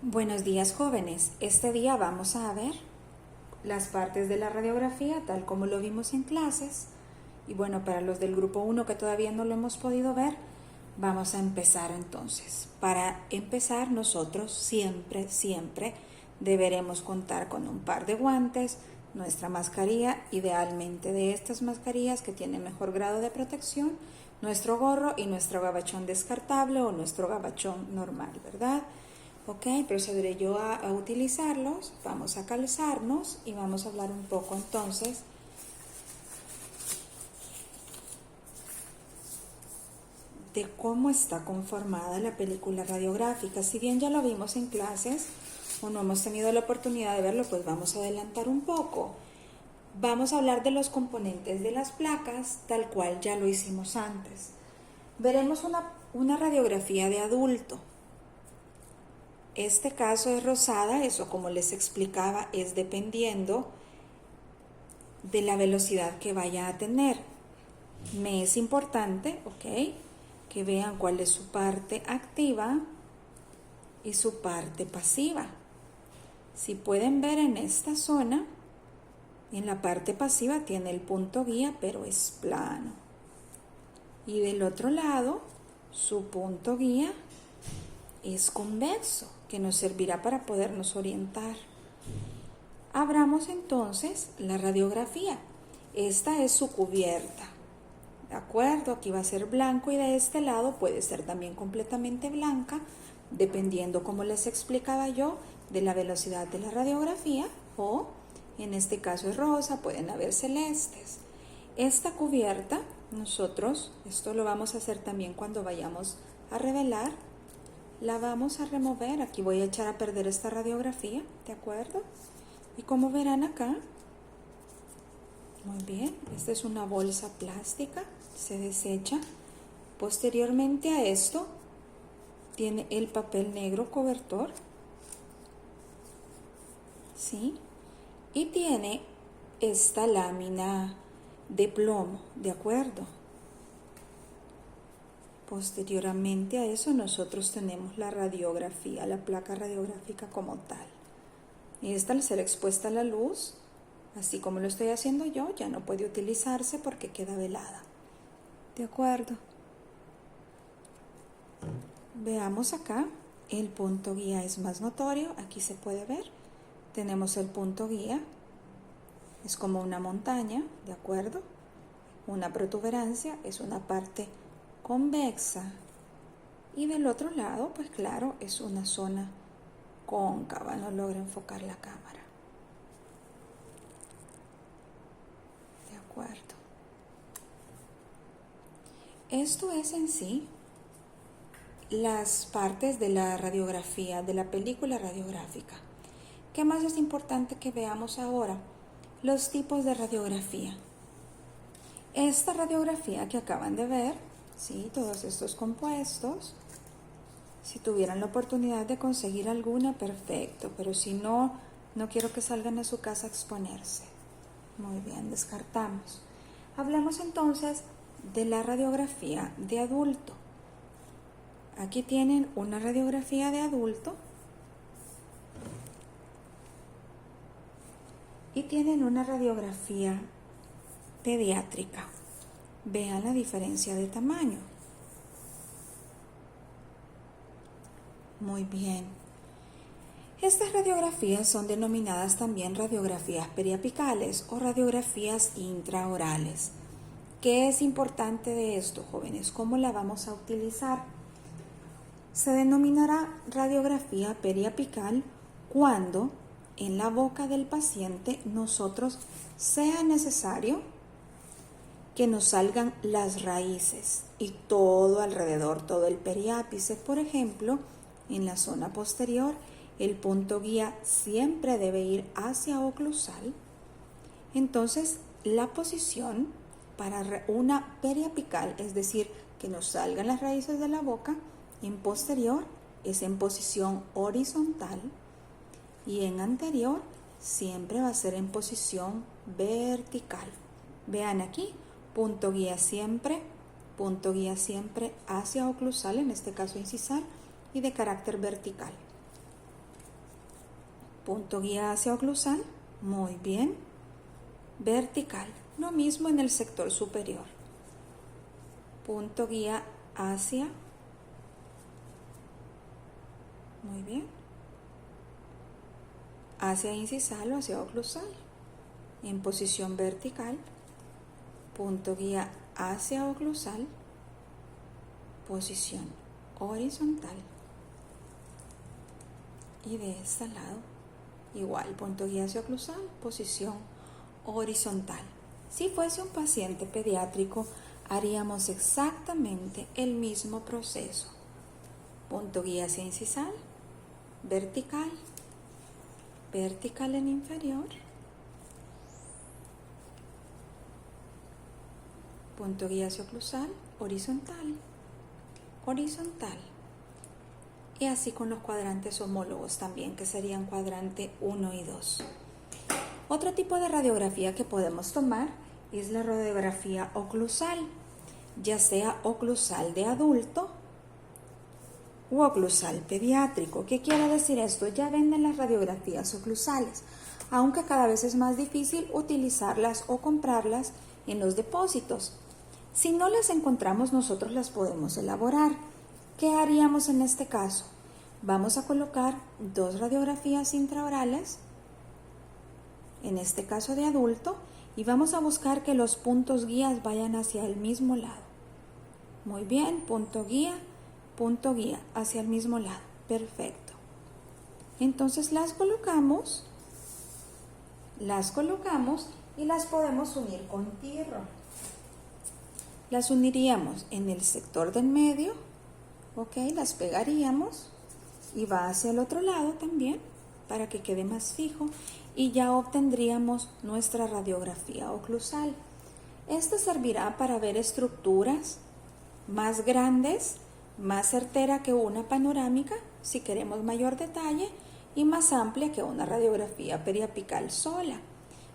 Buenos días, jóvenes. Este día vamos a ver las partes de la radiografía tal como lo vimos en clases. Y bueno, para los del grupo 1 que todavía no lo hemos podido ver, vamos a empezar entonces. Para empezar, nosotros siempre deberemos contar con un par de guantes, nuestra mascarilla, idealmente de estas mascarillas que tienen mejor grado de protección, nuestro gorro y nuestro gabachón descartable o nuestro gabachón normal, ¿verdad? Ok, procederé yo a utilizarlos, vamos a calzarnos y vamos a hablar un poco entonces de cómo está conformada la película radiográfica. Si bien ya lo vimos en clases o no hemos tenido la oportunidad de verlo, pues vamos a adelantar un poco. Vamos a hablar de los componentes de las placas tal cual ya lo hicimos antes. Veremos una radiografía de adulto. Este caso es rosada, eso como les explicaba es dependiendo de la velocidad que vaya a tener. Me es importante, ok, que vean cuál es su parte activa y su parte pasiva. Si pueden ver en esta zona, en la parte pasiva tiene el punto guía, pero es plano. Y del otro lado, su punto guía es convexo, que nos servirá para podernos orientar. Abramos entonces la radiografía. Esta es su cubierta. ¿De acuerdo? Aquí va a ser blanco y de este lado puede ser también completamente blanca, dependiendo, como les explicaba yo, de la velocidad de la radiografía, o en este caso es rosa, pueden haber celestes. Esta cubierta, nosotros, esto lo vamos a hacer también cuando vayamos a revelar, la vamos a remover. Aquí voy a echar a perder esta radiografía, ¿de acuerdo? Y como verán acá, muy bien, esta es una bolsa plástica, se desecha. Posteriormente a esto, tiene el papel negro cobertor, ¿sí? Y tiene esta lámina de plomo, ¿de acuerdo? Posteriormente a eso, nosotros tenemos la radiografía, la placa radiográfica como tal. Esta, al ser expuesta a la luz, así como lo estoy haciendo yo, ya no puede utilizarse porque queda velada. ¿De acuerdo? Veamos acá, el punto guía es más notorio, aquí se puede ver. Tenemos el punto guía, es como una montaña, ¿de acuerdo? Una protuberancia es una parte convexa. Y del otro lado, pues claro, es una zona cóncava, no logra enfocar la cámara. De acuerdo. Esto es en sí las partes de la radiografía, de la película radiográfica. ¿Qué más es importante que veamos ahora? Los tipos de radiografía. Esta radiografía que acaban de ver, ¿sí? Todos estos compuestos, si tuvieran la oportunidad de conseguir alguna, perfecto, pero si no, no quiero que salgan a su casa a exponerse. Muy bien, descartamos. Hablemos entonces de la radiografía de adulto. Aquí tienen una radiografía de adulto y tienen una radiografía pediátrica. Vean la diferencia de tamaño. Muy bien. Estas radiografías son denominadas también radiografías periapicales o radiografías intraorales. ¿Qué es importante de esto, jóvenes? ¿Cómo la vamos a utilizar? Se denominará radiografía periapical cuando en la boca del paciente nosotros sea necesario que nos salgan las raíces y todo alrededor, todo el periápice. Por ejemplo, en la zona posterior, el punto guía siempre debe ir hacia oclusal. Entonces, la posición para una periapical, es decir, que nos salgan las raíces de la boca, en posterior es en posición horizontal y en anterior siempre va a ser en posición vertical. Vean aquí, punto guía siempre hacia oclusal, en este caso incisal, y de carácter vertical. punto guía hacia oclusal, muy bien, vertical, lo mismo en el sector superior, punto guía hacia, muy bien, hacia incisal o hacia oclusal, en posición vertical, punto guía hacia oclusal, posición horizontal. Y de este lado, igual, punto guía hacia oclusal, posición horizontal. Si fuese un paciente pediátrico, haríamos exactamente el mismo proceso. Punto guía hacia incisal, vertical, vertical en inferior, punto guía hacia oclusal, horizontal, horizontal. Y así con los cuadrantes homólogos también, que serían cuadrante 1 y 2. Otro tipo de radiografía que podemos tomar es la radiografía oclusal, ya sea oclusal de adulto u oclusal pediátrico. ¿Qué quiere decir esto? Ya venden las radiografías oclusales, aunque cada vez es más difícil utilizarlas o comprarlas en los depósitos. Si no las encontramos, nosotros las podemos elaborar. ¿Qué haríamos en este caso? Vamos a colocar 2 radiografías intraorales, en este caso de adulto, y vamos a buscar que los puntos guías vayan hacia el mismo lado. Muy bien, punto guía, hacia el mismo lado. Perfecto. Entonces las colocamos y las podemos unir con tirro. Las uniríamos en el sector del medio, ok, las pegaríamos y va hacia el otro lado también para que quede más fijo y ya obtendríamos nuestra radiografía oclusal. Esta servirá para ver estructuras más grandes, más certera que una panorámica si queremos mayor detalle y más amplia que una radiografía periapical sola,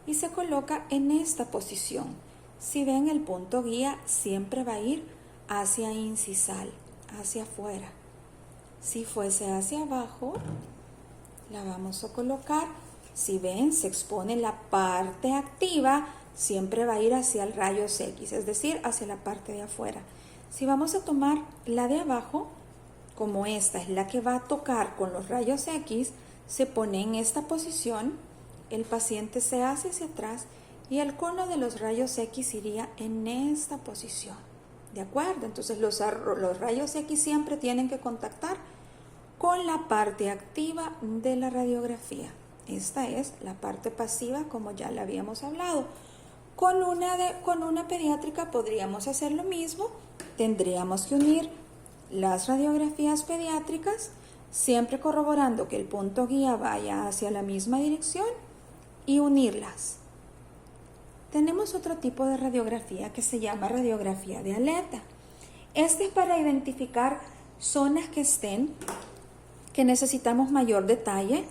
y se coloca en esta posición. Si ven, el punto guía siempre va a ir hacia incisal, hacia afuera. Si fuese hacia abajo, la vamos a colocar. Si ven, se expone la parte activa, siempre va a ir hacia el rayos X, es decir, hacia la parte de afuera. Si vamos a tomar la de abajo, como esta es la que va a tocar con los rayos X, se pone en esta posición, el paciente se hace hacia atrás y el cono de los rayos X iría en esta posición. ¿De acuerdo? Entonces los rayos X siempre tienen que contactar con la parte activa de la radiografía. Esta es la parte pasiva, como ya le habíamos hablado. Con una pediátrica podríamos hacer lo mismo. Tendríamos que unir las radiografías pediátricas, siempre corroborando que el punto guía vaya hacia la misma dirección y unirlas. Tenemos otro tipo de radiografía que se llama radiografía de aleta. Este es para identificar zonas que necesitamos mayor detalle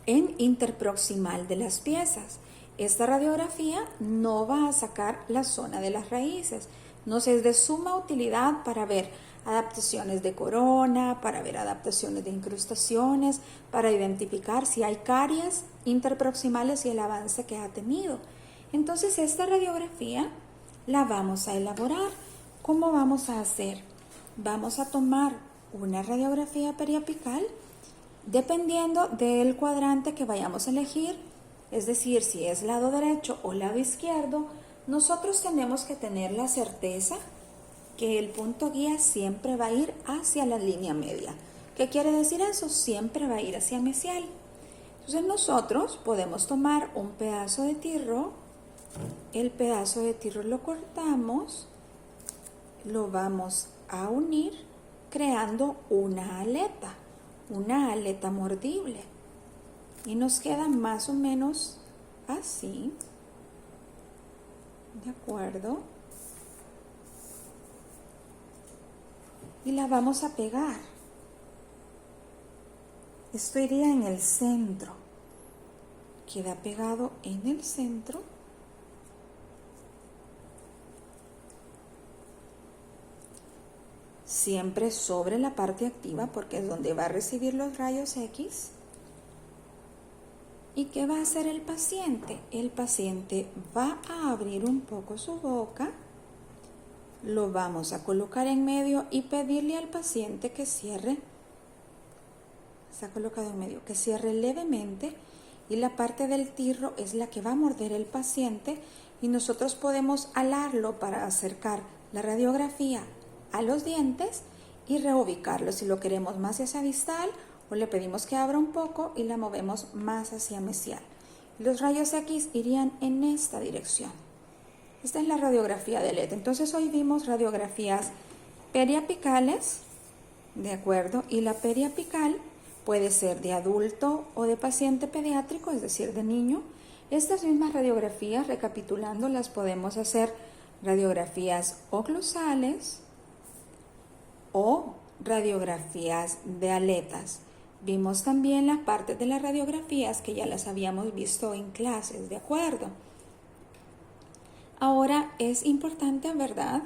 en interproximal de las piezas. Esta radiografía no va a sacar la zona de las raíces. Nos es de suma utilidad para ver adaptaciones de corona, para ver adaptaciones de incrustaciones, para identificar si hay caries interproximales y el avance que ha tenido. Entonces esta radiografía la vamos a elaborar. ¿Cómo vamos a hacer? Vamos a tomar una radiografía periapical dependiendo del cuadrante que vayamos a elegir, es decir, si es lado derecho o lado izquierdo. Nosotros tenemos que tener la certeza que el punto guía siempre va a ir hacia la línea media. ¿Qué quiere decir eso? Siempre va a ir hacia mesial. Entonces nosotros podemos tomar un pedazo de tirro, el pedazo de tirro lo cortamos, lo vamos a unir creando una aleta mordible, y nos queda más o menos así. ¿De acuerdo? Y la vamos a pegar. Esto iría en el centro. Queda pegado en el centro. Siempre sobre la parte activa porque es donde va a recibir los rayos X. ¿Y qué va a hacer el paciente? El paciente va a abrir un poco su boca, lo vamos a colocar en medio y pedirle al paciente que cierre. Está colocado en medio, que cierre levemente, y la parte del tirro es la que va a morder el paciente y nosotros podemos alarlo para acercar la radiografía a los dientes y reubicarlo si lo queremos más hacia distal, o le pedimos que abra un poco y la movemos más hacia mesial. Los rayos X irían en esta dirección. Esta es la radiografía de LED. Entonces hoy vimos radiografías periapicales, ¿de acuerdo? Y la periapical puede ser de adulto o de paciente pediátrico, es decir, de niño. Estas mismas radiografías, recapitulando, las podemos hacer radiografías oclusales o radiografías de aletas. Vimos también las partes de las radiografías que ya las habíamos visto en clases, ¿de acuerdo? Ahora es importante, ¿verdad?,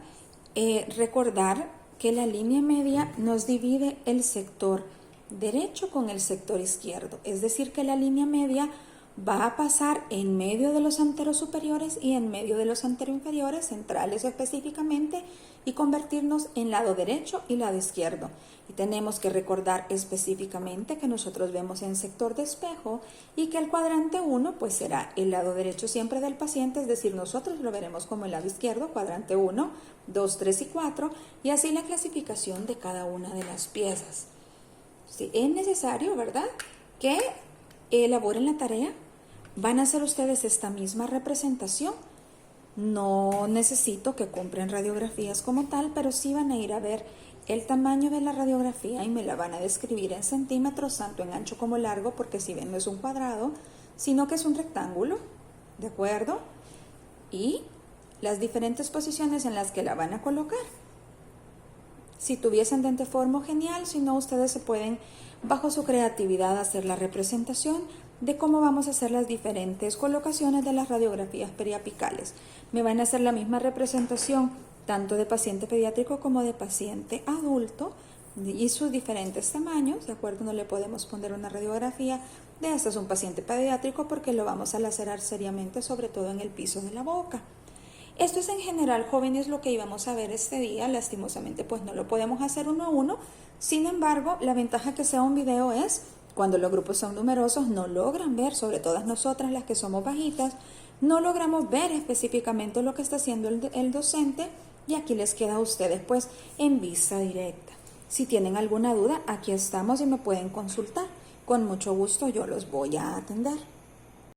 recordar que la línea media nos divide el sector derecho con el sector izquierdo, es decir, que la línea media va a pasar en medio de los anteros superiores y en medio de los anteroinferiores, centrales específicamente, y convertirnos en lado derecho y lado izquierdo. Y tenemos que recordar específicamente que nosotros vemos en sector de espejo y que el cuadrante 1 pues será el lado derecho siempre del paciente, es decir, nosotros lo veremos como el lado izquierdo, cuadrante 1, 2, 3 y 4, y así la clasificación de cada una de las piezas. Sí, es necesario, ¿verdad?, que elaboren la tarea. Van a hacer ustedes esta misma representación. No necesito que compren radiografías como tal, pero sí van a ir a ver el tamaño de la radiografía y me la van a describir en centímetros, tanto en ancho como largo, porque si ven no es un cuadrado, sino que es un rectángulo, ¿de acuerdo? Y las diferentes posiciones en las que la van a colocar. Si tuviesen denteformo, genial, si no, ustedes se pueden, bajo su creatividad, hacer la representación de cómo vamos a hacer las diferentes colocaciones de las radiografías periapicales. Me van a hacer la misma representación tanto de paciente pediátrico como de paciente adulto y sus diferentes tamaños, ¿de acuerdo? No le podemos poner una radiografía de este es un paciente pediátrico porque lo vamos a lacerar seriamente, sobre todo en el piso de la boca. Esto es en general, jóvenes, lo que íbamos a ver este día. Lastimosamente pues no lo podemos hacer uno a uno. Sin embargo, la ventaja que sea un video es cuando los grupos son numerosos no logran ver, sobre todas nosotras las que somos bajitas, no logramos ver específicamente lo que está haciendo el docente, y aquí les queda a ustedes pues en vista directa. Si tienen alguna duda, aquí estamos y me pueden consultar. Con mucho gusto yo los voy a atender.